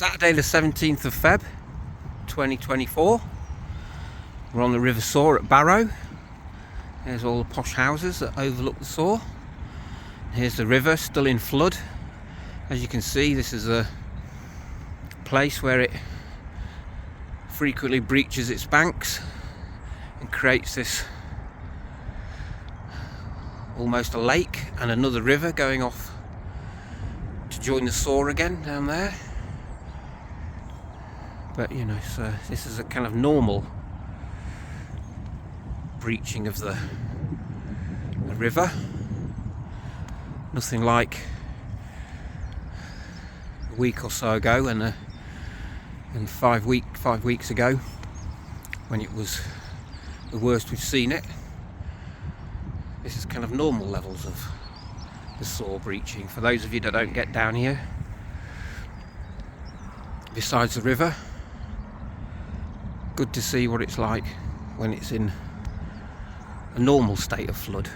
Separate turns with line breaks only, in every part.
Saturday the 17th of Feb 2024. We're on the River Soar at Barrow. There's all the posh houses that overlook the Soar. Here's the river, still in flood. As you can see, this is a place where it frequently breaches its banks and creates this almost a lake and another river going off to join the Soar again down there. But you know, so this is a kind of normal breaching of the river. Nothing like a week or so ago and 5 weeks ago when it was the worst we've seen it. This is kind of normal levels of the Soar breaching. For those of you that don't get down here, besides the river, good to see what it's like when it's in a normal state of flood.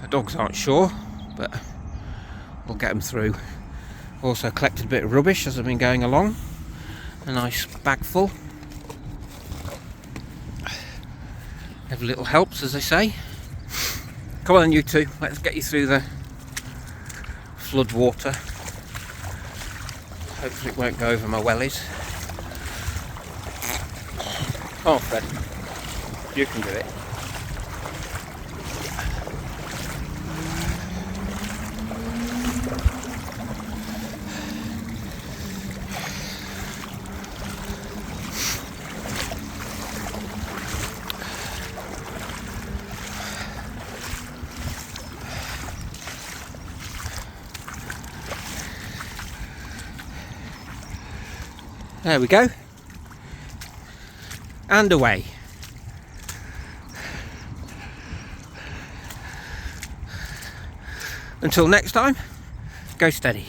The dogs aren't sure, but we'll get them through. Also collected a bit of rubbish as I've been going along. A nice bag full. Every little helps, as they say. Come on then, you two, let's get you through the flood water. Hopefully it won't go over my wellies. Oh, Fred, you can do it. There we go. And away. Until next time, go steady.